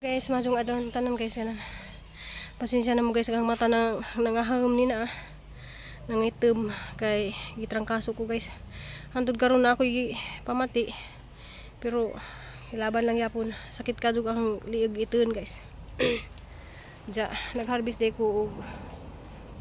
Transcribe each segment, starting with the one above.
Guys, majong adon tanan guys na. Pasensya na mo guys ang mata na nangaham ni na. Nangitim kay gitrangkaso ko guys. Hantod karon na ako pamati. Pero ilaban lang yapon. Sakit kadug ang liig ituon guys. Ja, nag-harvest day ko og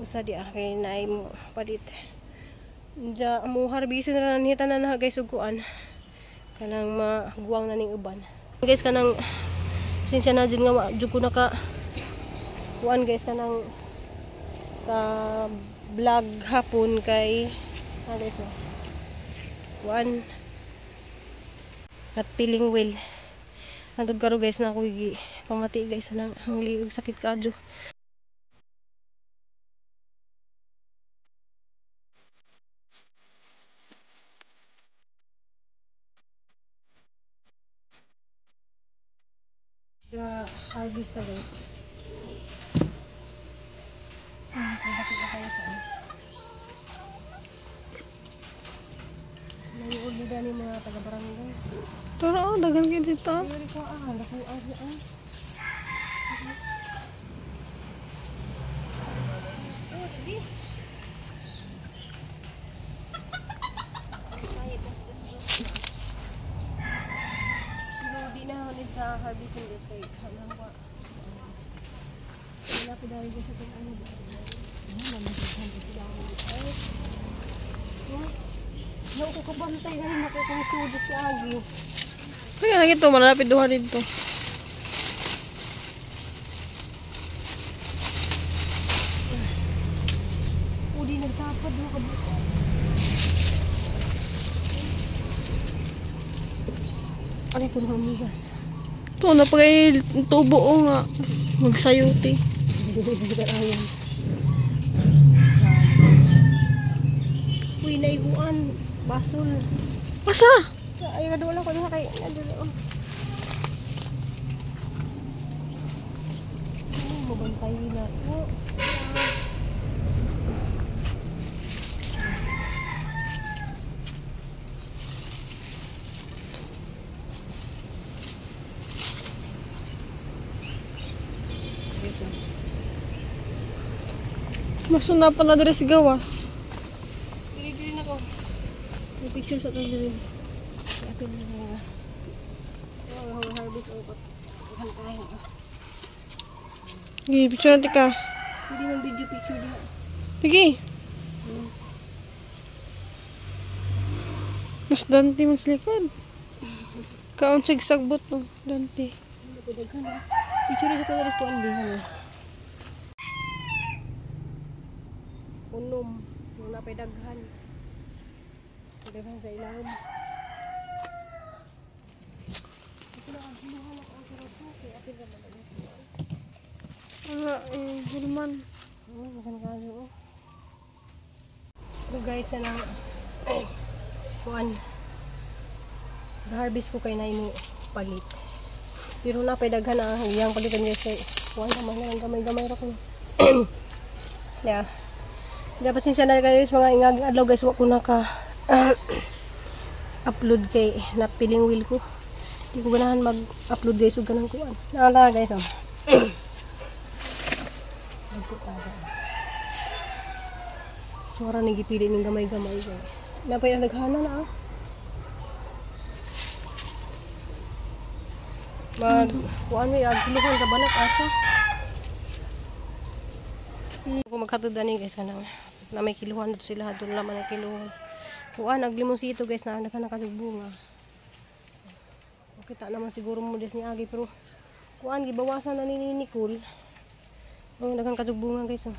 usa di kay naay mo palit. Ja, mo harbisin ra ni tanan na guys ug kuan. Kanang maguwang na ning uban. Guys kanang pasensya na dyan nga dyan ko naka kuan guys kanang ka vlog hapon kay guys o kuan at feeling well nandun karo guys na ako pamati guys lang ang liig sakit kadyo. Harvest na guys. Bakit na tayo saan? Naiuod nila ni mga taga-barangay. Tara o, dagan kayo dito. Ayun ko nakuha dyan. Sa harvesting guys kay hanang ko. Wala ko dahil sa tong ano ba. Mamaghan ko sila ako. Yo ko kabantay gani nako kung sudi si Agi. Kaya na ito, malapit duha dito. Udi nagtapad mo kabuka. Ari ko na migas. Ito, napagay tubo o nga. Magsayuti. Uy, naiguan. Basol. Asa? Ay, kadula ko na kay nadula. Mabantay nila. Masuna pa na dres gawas. Dili na ko. May picture sa tayo rin. Atin na nga. Harvest o kantahin. Sige, picture natin ka. Hindi man video picture diha. Sige. Mas Dante mas likod. Kaon sigsagbot no, Dante. Picture sa tayo rin ko ang bihan. Unom, yung napay daghan. Daghan sa ilahom. Ito na ang hinuhalak ang sirato. Kaya atin ka naman. Wala, Hilman. Oo, makan kayo. So guys, yan ang kuan. Harvest ko kay na imo palit. Pero napay daghan ang iyang palitan guys. Kuan naman lang gamay-gamay ra ko. Yeah. Kaya pasensya na guys mga ingaging adlaw guys wa ko naka upload kay napiling will ko. Di ko ganahan mag-upload guys ug ganang kuan. Naala guys oh. So ara ni gipili ning gamay-gamay guys. Napay na naghana na ah. Kuan mi agkiluhan sa banat asa. Ko maghatod ani guys kanang na may kiluhan dito sila doon laman ang kiluhan. Kuan naglimonsito guys na nakakasug bunga. Kita naman siguro mo des ni Agi pero kuan gibawasan na ni Nicole. Oh nakakasug bunga guys. Oh.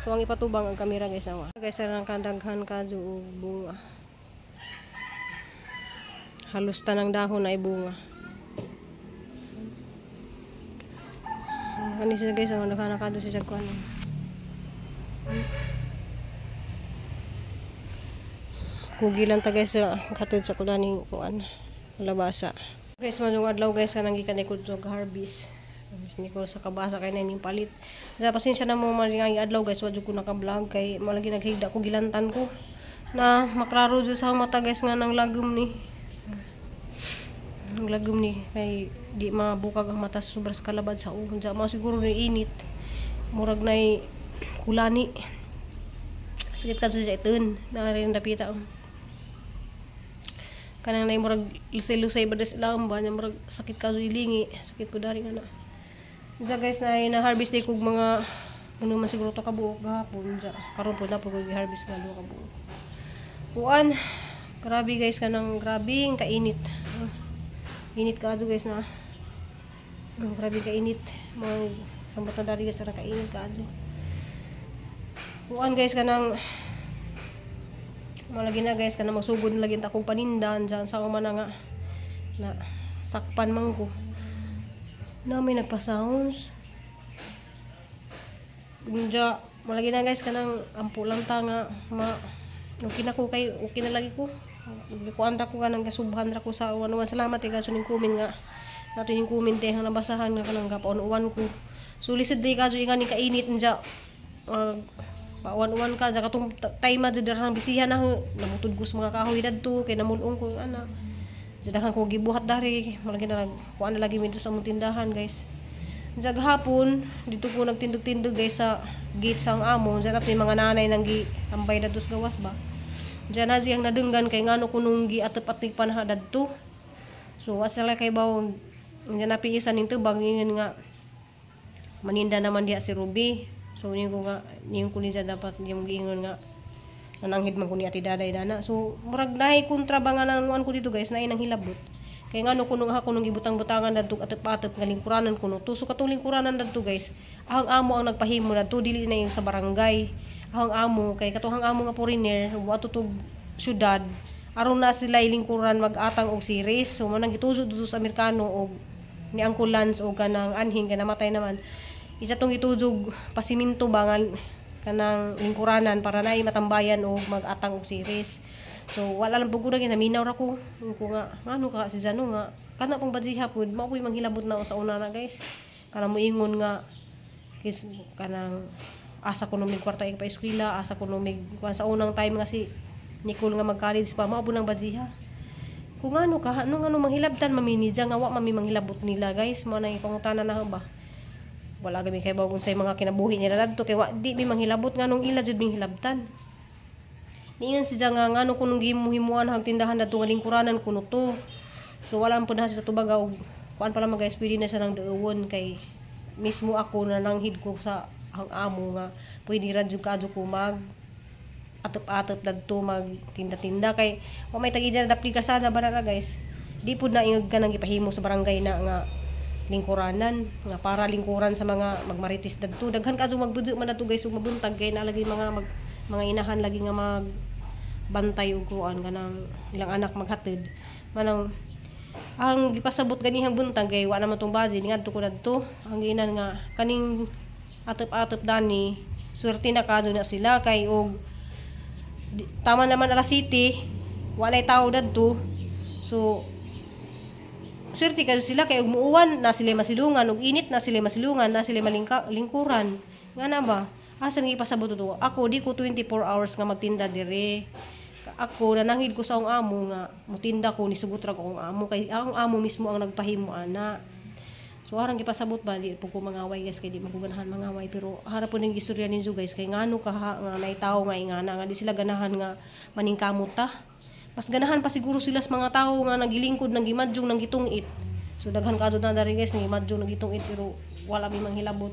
So ang ipatubang ang kamera guys ang guys ang kadaghan kadyo og bunga. Halos tanang dahon ay bunga. Kani siya guys, ang nakakado siya sa kuan. Kugilan ta guys katod sa kudaning kuan labasa. Guys, manung adlaw guys kanang gikan ko og harvest. Ni ko sa kabasa kay ning palit. Sa pasensya na mo malingang adlaw guys, wa jud ko naka-vlog kay malagi naghigda ko gilantan ko na maklaro jud sa mata guys nga nang lagom ni. ang lagom ni kay di mabukag ang mata sa sobras kalabad sa uhon. Diya mo siguro ni init. Murag nay kulani. Sakit ka sa iton. Nakarin dapita. Kanang nay murag lusay-lusay ba des lang ba nya murag sakit ka ilingi. Sakit po dari nga na. Diya guys na harvest day kog mga ano man siguro to kabuok gahapon. Diya karon po na po kog harvest nga 2 kabuok. Kuan. Grabe guys kanang grabing kainit. Init ka ado guys na. Grabe kainit. Mga sambat na dari guys na kainit ka ado. Kuan guys kanang malagi na guys kanang magsugod na lagi ta kong panindan dyan sa man nga na sakpan man ko. Na may nagpa-sounds. Diya malagi na guys kanang ampo lang ta nga okay na ko kay okay na lagi ko. Kuan ra ko kanang gasubhan ra ko sa uwan. Salamat kay ning comment nga nato yung comment hang nabasahan nga kanang gapaon-uwan ko. So lisod day kaso ingani kainit nja pawan-uwan ka sa katong time jud ra bisihan na namutod ko sa mga kahoy dadto kay namulong ko ana. Jadahan ko gibuhat dari malagi na kuan na lagi mi sa among tindahan guys. Jag hapon dito ko nagtindog-tindog guys sa gate sang amo. Diyan nato yung mga nanay nang giambay dadto sa gawas ba. Diyan na siyang nadunggan kay ngano kunong giatep-atep panahadad to. So asala kay bawo diyan na piisan ning tubag ingin nga maninda naman diya si Ruby. So niyo ko nga niyo ko niya dapat yung giingon nga nananghid man ko ni ati daday dana. So murag naay kontrabangan nang ko dito guys naay nang hilabot. Kay ngano kunong ako nung gibutang-butangan dadto atep-atep nga lingkuranan kuno to. So katong lingkuranan dadto guys, ang amo ang nagpahimo dadto dili na yung sa barangay. Ang amo kay katuhang amo nga foreigner wa tutog syudad aron na sila lingkuran mag-atang og series. So manang gituso dito sa Amerikano og ni Uncle Lance og kanang anhing kay namatay naman. Isa tong itujog pasiminto bangal kanang lingkuranan para naay matambayan og mag-atang og series. So wala lang pugura kay naminaw ra ko nga ngano ka si Zano nga kana pong badjiha pud mao koy manghilabot na sa una na guys. Kana mo ingon nga kanang asa ko numig kwarta pa eskwela, asa ko numig kuan sa unang time nga si Nicole nga mag-college pa mao nang badjiha. Kung ano ka ano manghilabtan maminidya nga wa mami manghilabot nila guys mo na ipangutana na ba. Wala gami kay bawon say mga kinabuhi nila dadto kay wa di mi manghilabot nganong ila jud ming hilabtan. Niingon si nga ngano kunong gimuhimuan hang tindahan dadto nga lingkuranan kuno to. So wala man pud sa tubaga og kuan pala mag SPD na sa nang daawon kay mismo ako na nanghid ko sa ang amo nga pwede ra jud kadto ko mag atep-atep dadto mag tinda-tinda kay wa may tagida dapli kasada ba na guys. Di pud na ingog ka nang gipahimo sa barangay na nga lingkuranan nga para lingkuran sa mga magmaritis dadto. Daghan kadto magbudyo man dadto guys ug mabuntag kay na lagi mga inahan lagi nga magbantay og kuan kanang ilang anak maghatid. Manang ang gipasabot ganihang buntag kay wa naman tong budget ngadto ko dadto. Ang ginan nga kaning atep-atep dani swerte na kadto na sila kay og tama naman alas City walay tao dadto. So swerte kadto sila kay og muuwan na sila masilungan og init na sila masilungan na sila lingkuran nga na ba asa nga ipasabot to. Ako di ko 24 hours nga magtinda dire. Ako nananghid ko sa akong amo nga mutinda ko nisugot ra ko akong amo kay ang amo mismo ang nagpahimo ana. So arang gipasabot ba di po ko mangaway guys kay di maguganahan mangaway pero harap po ning istorya ninyo guys kay ngano ka nga nay tawo nga ingana nga di sila ganahan nga maningkamot ta. Mas ganahan pa siguro sila sa mga tawo nga nagilingkod nang gimadjong nang gitungit. So daghan kadto na dari guys ni madjong nang gitungit pero wala mi manghilabot.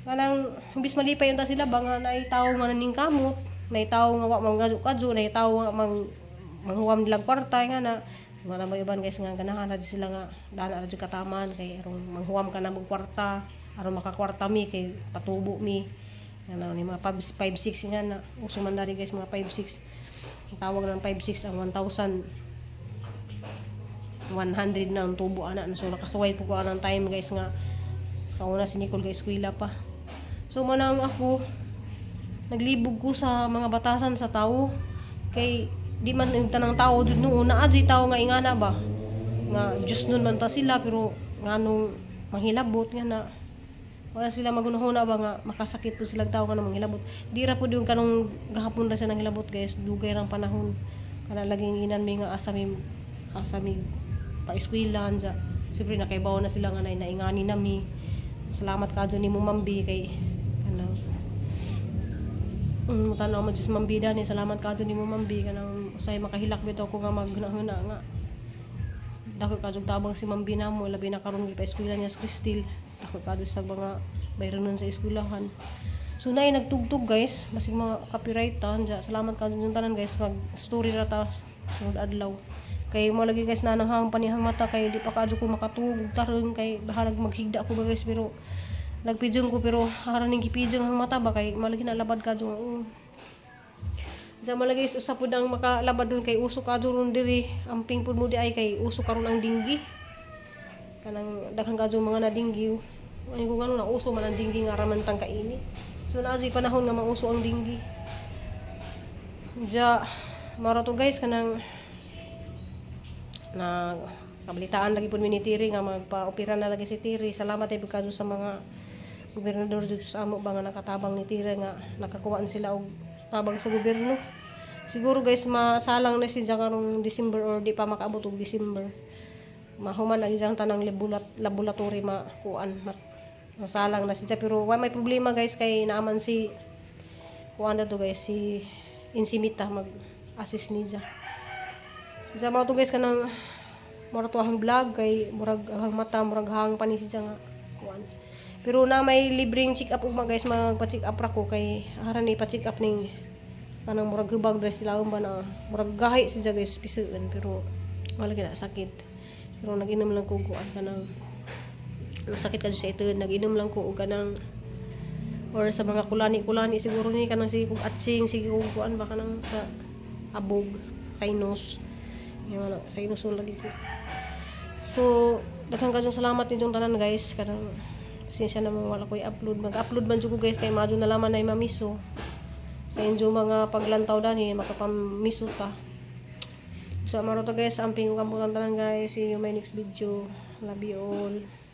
Kanang imbis malipay unta sila ba nga nay tawo nga naningkamot, nay tawo nga wa manggadyo-kadyo, nay tawo nga manghuwam nilang kwarta nga na mga nabayuban guys nga ganahan ra sila nga dana ra jud kataman kay aron manghuwam ka na mag kwarta aron makakwarta mi kay patubo mi nga ni mga 5-6 nga na uso man dari guys mga 5-6 ang tawag ng 5-6 ang 1,100 na ang tubo ana so nakasuway po ko anang time guys nga sa una si Nicole guys eskwela pa. So manang ako naglibog ko sa mga batasan sa tao kay di man yung tanang tao jud noon na adyo tao nga ingana ba nga Diyos nun man ta sila pero nganong manghilabot nga na wala sila magunahuna ba nga makasakit po silang tao nga manghilabot. Di ra pud yung kanong gahapon ra sa nanghilabot guys dugay rang panahon kana laging inan mi nga asami pa-eskwelahan dya. Siyempre nakaibaw na sila nga naingani nami. Salamat kadyo ni mo Mambi kay kanang tanaw mo just Mambi dani. Salamat kadyo ni mo Mambi kanang usay makahilak bitaw ko nga maghuna nga. Dako kadyo tabang si Mambi namo labi na karon gipa-eskwela niya sa Cristil. Dako kadyo sa mga bayranon sa eskwelahan. So nay nagtugtog guys, masig mga copyrightan dya. Salamat kadyo yung tanan guys, mag story ra ta sunod adlaw. Kay mo lagi guys nananghang panihang mata kay di pa kadyo ko makatugog taron kay bahalag maghigda ko guys pero nagpijeng ko pero haraning gipijeng ang mata ba kay malagi na labad kadyo. Diyan malagi usap pud ang makalabad dun kay uso kadyo ron diri amping pud mo di ay kay uso karon ang dinggi. Kanang daghang kadyo mga nadinggi. Ani ko ngano na uso man ang dinggi nga raman tang kaini. So naadjay panahon nga mauso ang dinggi. Ja maro to guys kanang na kabalitaan lagi po ni Tiri nga magpa-opera na lagi si Tiri. Salamat ay pagkado sa mga gobernador dito sa amo ba nga nakatabang ni Tiri nga nakakuhaan sila og tabang sa gobyerno. Siguro guys masalang na siya karong December or di pa makaabot og December. Mahuman lagi jang tanang laboratory makuan masalang na siya pero may problema guys kay naaman si kuan na to guys si Insimita mag-assist niya. Sa mga to guys kanang mura to ang vlog kay murag ang mata murag hang panisi siya nga kuan. Pero na may libreng check up ugma guys magpa-check up ra ko kay aran ni pa-check up ning kanang murag hubag dress sila ba na murag gahi siya guys pisuon pero wala gina sakit. Pero nag-inom lang ko kuan kanang sakit kadto sa ito nag-inom lang ko og kanang or sa mga kulani siguro ni kanang sige kog atsing sige kog kuan ba kanang sa abog sinus. Yung wala, sa inusul lagi ko. So, daghang kayong salamat ninyong tanan guys. Kanang pasensya na mo wala ko i-upload. Mag-upload man ko guys kay madyo na laman na mamiso. Sa inyo mga paglantaw dani makapamiso ta. So, maro to guys, amping ko kamputan tanan guys. See you my next video. Love you all.